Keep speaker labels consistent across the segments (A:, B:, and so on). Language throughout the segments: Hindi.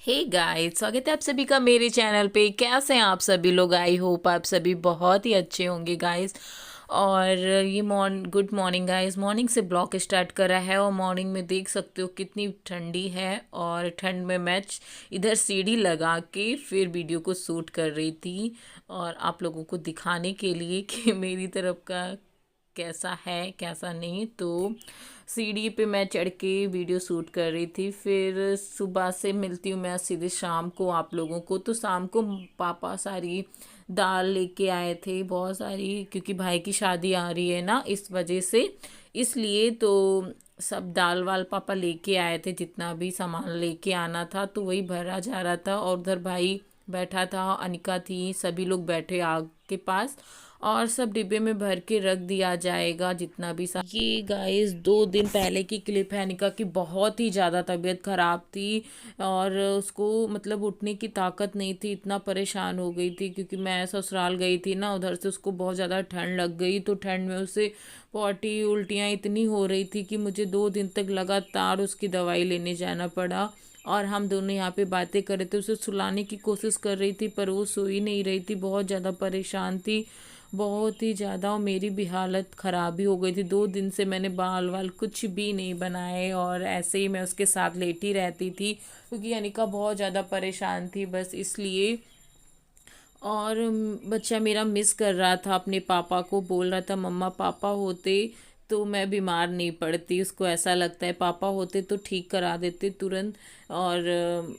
A: हे गाइस, स्वागत है आप सभी का मेरे चैनल पे। कैसे हैं आप सभी लोग? आई होप आप सभी बहुत ही अच्छे होंगे गाइस। और ये गुड मॉर्निंग गाइस। मॉर्निंग से ब्लॉग स्टार्ट करा है और मॉर्निंग में देख सकते हो कितनी ठंडी है। और ठंड में मैं इधर सीढ़ी लगा के फिर वीडियो को शूट कर रही थी और आप लोगों को दिखाने के लिए कि मेरी तरफ का कैसा है कैसा नहीं। तो सीढ़ी पे मैं चढ़ के वीडियो शूट कर रही थी। फिर सुबह से मिलती हूँ मैं सीधे शाम को आप लोगों को। तो शाम को पापा सारी दाल लेके आए थे, बहुत सारी, क्योंकि भाई की शादी आ रही है ना, इस वजह से। इसलिए तो सब दाल वाल पापा लेके आए थे, जितना भी सामान लेके आना था तो वही भरा जा रहा था। और उधर भाई बैठा था, अनिका थी, सभी लोग बैठे आग के पास। और सब डिब्बे में भर के रख दिया जाएगा जितना भी ये गाइस 2 दिन पहले की क्लिप है। अनिका की बहुत ही ज़्यादा तबीयत ख़राब थी और उसको मतलब उठने की ताकत नहीं थी, इतना परेशान हो गई थी। क्योंकि मैं ससुराल गई थी ना, उधर से उसको बहुत ज़्यादा ठंड लग गई। तो ठंड में उसे पॉटी उल्टियाँ इतनी हो रही थी कि मुझे 2 दिन तक लगातार उसकी दवाई लेने जाना पड़ा। और हम दोनों यहाँ पे बातें कर रहे थे, उसे सुलाने की कोशिश कर रही थी पर वो सो ही नहीं रही थी, बहुत ज़्यादा परेशान थी, बहुत ही ज़्यादा। और मेरी भी हालत ख़राब ही हो गई थी। 2 दिन से मैंने बाल वाल कुछ भी नहीं बनाए और ऐसे ही मैं उसके साथ लेटी रहती थी, क्योंकि अनिका बहुत ज़्यादा परेशान थी, बस इसलिए। और बच्चा मेरा मिस कर रहा था अपने पापा को, बोल रहा था मम्मा पापा होते तो मैं बीमार नहीं पड़ती। उसको ऐसा लगता है पापा होते तो ठीक करा देते तुरंत। और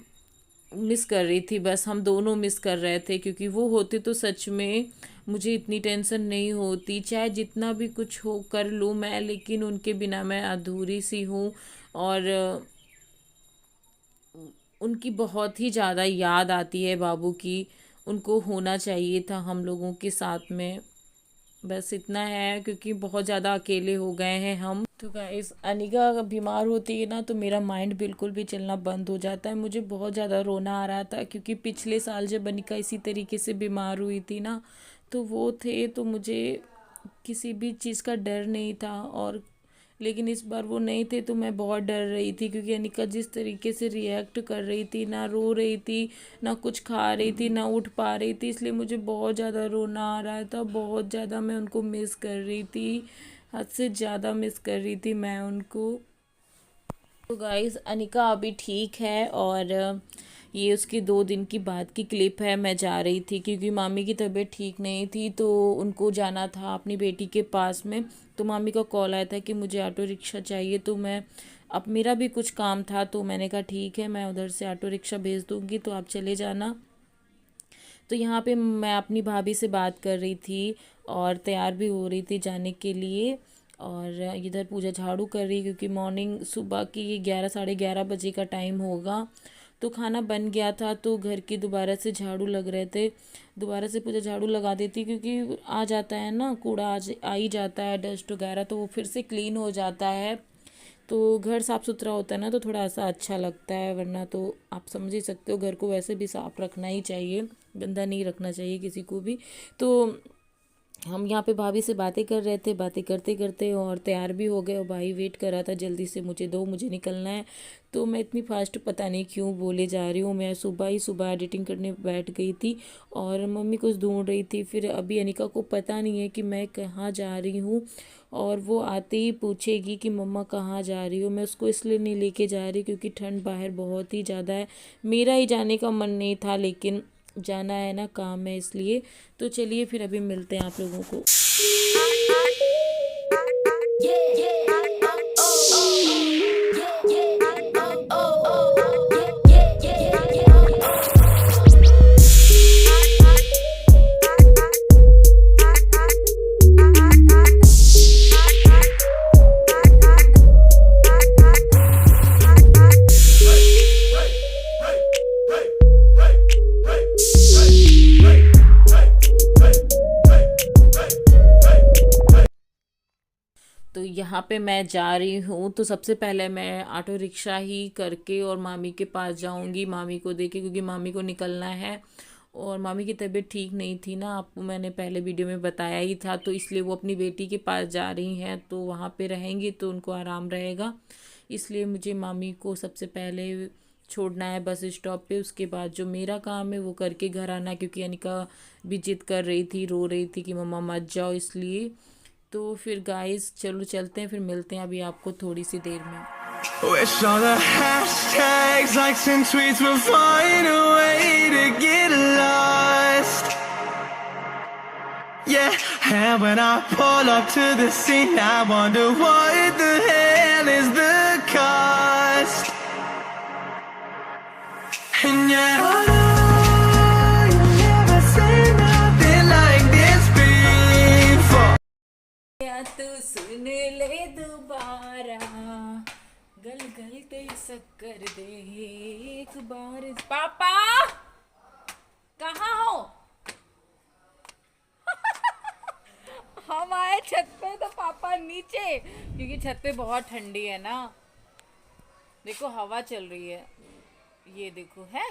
A: मिस कर रही थी, बस हम दोनों मिस कर रहे थे। क्योंकि वो होते तो सच में मुझे इतनी टेंशन नहीं होती, चाहे जितना भी कुछ हो कर लूँ मैं, लेकिन उनके बिना मैं अधूरी सी हूँ। और उनकी बहुत ही ज़्यादा याद आती है बाबू की। उनको होना चाहिए था हम लोगों के साथ में, बस इतना है, क्योंकि बहुत ज़्यादा अकेले हो गए हैं हम। तो गाइस अनिका अगर बीमार होती है ना तो मेरा माइंड बिल्कुल भी चलना बंद हो जाता है। मुझे बहुत ज़्यादा रोना आ रहा था, क्योंकि पिछले साल जब अनिका इसी तरीके से बीमार हुई थी ना, तो वो थे तो मुझे किसी भी चीज़ का डर नहीं था। और लेकिन इस बार वो नहीं थे तो मैं बहुत डर रही थी, क्योंकि अनिका जिस तरीके से रिएक्ट कर रही थी, ना रो रही थी, ना कुछ खा रही थी, ना उठ पा रही थी, इसलिए मुझे बहुत ज़्यादा रोना आ रहा था। बहुत ज़्यादा मैं उनको मिस कर रही थी, हद से ज़्यादा मिस कर रही थी मैं उनको। तो गाइस अनिका अभी ठीक है। और ये उसकी 2 दिन की बाद की क्लिप है। मैं जा रही थी क्योंकि मामी की तबीयत ठीक नहीं थी, तो उनको जाना था अपनी बेटी के पास में। तो मामी का कॉल आया था कि मुझे ऑटो रिक्शा चाहिए, तो मैं, अब मेरा भी कुछ काम था तो मैंने कहा ठीक है, मैं उधर से ऑटो रिक्शा भेज दूँगी तो आप चले जाना। तो यहाँ पे मैं अपनी भाभी से बात कर रही थी और तैयार भी हो रही थी जाने के लिए। और इधर पूजा झाड़ू कर रही, क्योंकि मॉर्निंग सुबह की 11 साढ़े 11 बजे का टाइम होगा। तो खाना बन गया था तो घर की दोबारा से झाड़ू लग रहे थे। दोबारा से पूजा झाड़ू लगा देती, क्योंकि आ जाता है ना कूड़ा, आ ही जाता है, डस्ट वगैरह, तो वो फिर से क्लीन हो जाता है। तो घर साफ़ सुथरा होता है ना तो थोड़ा सा अच्छा लगता है, वरना तो आप समझ ही सकते हो, घर को वैसे भी साफ़ रखना ही चाहिए, गंदा नहीं रखना चाहिए किसी को भी। तो हम यहाँ पे भाभी से बातें कर रहे थे, बातें करते करते और तैयार भी हो गए। और भाई वेट कर रहा था जल्दी से, मुझे दो, मुझे निकलना है। तो मैं इतनी फास्ट पता नहीं क्यों बोले जा रही हूँ, मैं सुबह ही सुबह एडिटिंग करने बैठ गई थी और मम्मी कुछ ढूंढ रही थी। फिर अभी अनिका को पता नहीं है कि मैं कहाँ जा रही हूँ, और वो आते ही पूछेगी कि मम्मा कहाँ जा रही हो। मैं उसको इसलिए नहीं लेके जा रही क्योंकि ठंड बाहर बहुत ही ज़्यादा है। मेरा ही जाने का मन नहीं था, लेकिन जाना है ना, काम है इसलिए। तो चलिए फिर अभी मिलते हैं आप लोगों को। तो यहाँ पे मैं जा रही हूँ, तो सबसे पहले मैं ऑटो रिक्शा ही करके और मामी के पास जाऊँगी, मामी को देखे, क्योंकि मामी को निकलना है। और मामी की तबीयत ठीक नहीं थी ना, आपको मैंने पहले वीडियो में बताया ही था, तो इसलिए वो अपनी बेटी के पास जा रही हैं, तो वहाँ पे रहेंगी तो उनको आराम रहेगा। इसलिए मुझे मामी को सबसे पहले छोड़ना है बस स्टॉप पे। उसके बाद जो मेरा काम है वो करके घर आना है, क्योंकि अनिका भी जिद कर रही थी, रो रही थी कि मम्मा मत जाओ, इसलिए। तो फिर गाइस चलो चलते हैं, फिर मिलते हैं अभी आपको थोड़ी सी देर में।
B: Wish all the hashtags, likes and tweets will find a way to get lost. Yeah, and when I pull up to the scene, I wonder what the hell is the cost. And yeah, I know you never seen nothing like this before.
A: या तू सुन ले दोबारा, गल गल ते शक्कर दे एक बार। पापा कहाँ हो? हम आए छत पे तो पापा नीचे, क्योंकि छत पे बहुत ठंडी है ना। देखो हवा चल रही है, ये देखो है,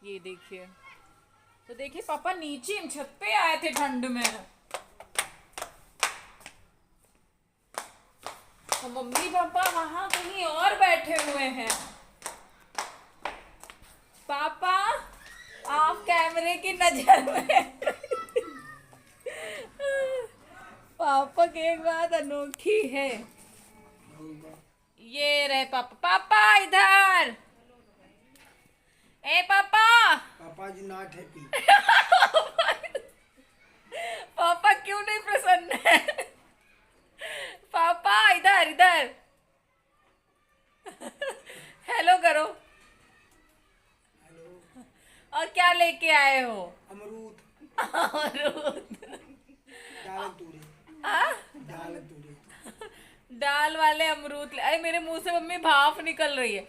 A: ये देखिए। तो देखिए पापा नीचे, हम छत पे आए थे ठंड में, और मम्मी पापा वहां कहीं और बैठे हुए हैं। पापा आप कैमरे की नजर में। पापा की एक बात अनोखी है, ये रहे पापा। पापा इधर, ए पापा।
C: पापा जी नॉट हैप्पी।
A: पापा क्यों नहीं प्रसन्न है? पापा इधर इधर, हेलो करो।
C: हेलो।
A: और क्या लेके आए हो?
C: अमरूद।
A: अमरूद।
C: दाल तूरी।
A: हाँ?
C: दाल तूरी।
A: दाल वाले अमरूद। अरे मेरे मुंह से मम्मी भाप निकल रही है।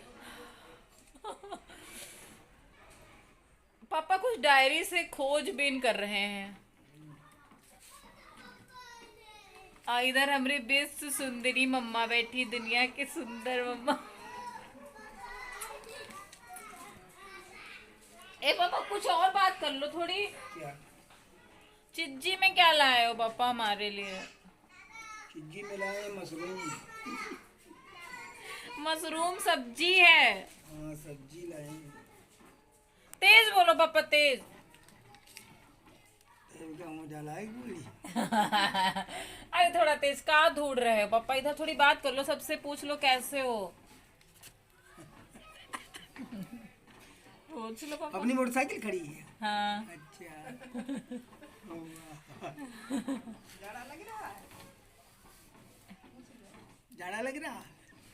A: पापा कुछ डायरी से खोजबीन कर रहे हैं। इधर हमारी बेस्ट सुंदरी मम्मा बैठी, दुनिया की सुंदर मम्मा। ए पापा कुछ और बात कर लो थोड़ी।
C: क्या?
A: चिज्जी में क्या लाए हो पापा हमारे लिए?
C: चिज्जी में लाए मशरूम।
A: मशरूम सब्जी है।
C: हाँ सब्जी लाए।
A: तेज बोलो पापा, तेज।
C: क्या मुँह जलाए गोली?
A: अरे थोड़ा तेज कहाँ ढूंढ रहे हो पापा? इधर थोड़ी बात कर लो, सबसे पूछ लो कैसे हो। पूछ लो पापा।
C: अपनी मोटरसाइकिल खड़ी है।
A: हाँ।
C: अच्छा। जाड़ा लग रहा है? जाड़ा लग रहा है?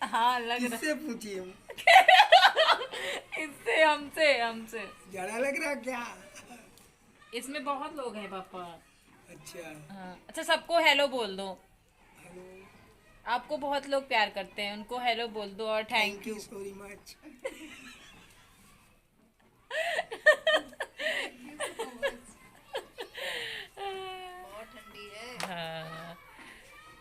A: हाँ लग रहा।
C: इससे पूछिए।
A: इससे, हमसे हमसे।
C: जाड़ा लग रहा क्या?
A: इसमें बहुत लोग हैं पापा।
C: अच्छा।
A: हाँ अच्छा, सबको हेलो बोल दो।
C: हेलो।
A: आपको बहुत लोग प्यार करते हैं, उनको हेलो बोल दो और थैंक यू।
C: Sorry much.
A: हाँ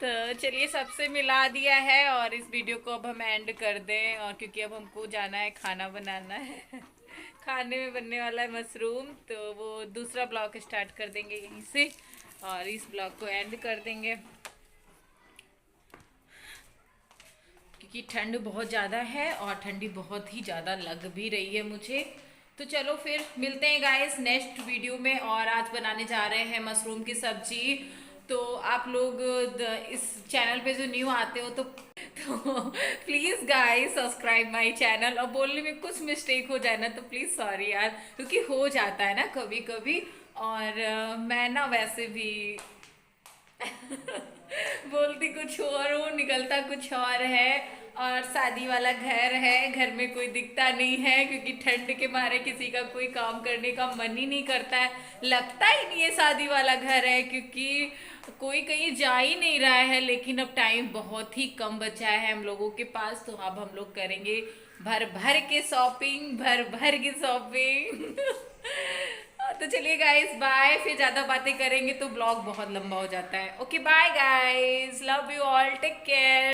A: तो चलिए, सबसे मिला दिया है और इस वीडियो को अब हम एंड कर दें, और क्योंकि अब हमको जाना है, खाना बनाना है। खाने में बनने वाला है मशरूम, तो वो दूसरा ब्लॉग स्टार्ट कर देंगे यहीं से और इस ब्लॉग को एंड कर देंगे, क्योंकि ठंड बहुत ज़्यादा है और ठंडी बहुत ही ज़्यादा लग भी रही है मुझे। तो चलो फिर मिलते हैं गाइस नेक्स्ट वीडियो में, और आज बनाने जा रहे हैं मशरूम की सब्जी। तो आप लोग इस चैनल पे जो न्यू आते हो तो please guys subscribe my channel, और बोलने में कुछ मिस्टेक हो जाए ना तो प्लीज़ सॉरी यार, क्योंकि हो जाता है ना कभी कभी, और मैं ना वैसे भी बोलती कुछ और हूँ, निकलता कुछ और है, और शादी वाला घर है, घर में कोई दिखता नहीं है, क्योंकि ठंड के मारे किसी का कोई काम करने का मन ही नहीं करता है, लगता ही नहीं है शादी वाला घर है, क्योंकि कोई कहीं जा ही नहीं रहा है। लेकिन अब टाइम बहुत ही कम बचा है हम लोगों के पास, तो अब हम लोग करेंगे भर भर के शॉपिंग, भर भर की शॉपिंग। तो चलिए गाइस बाय, फिर ज़्यादा बातें करेंगे तो ब्लॉग बहुत लंबा हो जाता है। Okay bye guys, love you all, take care.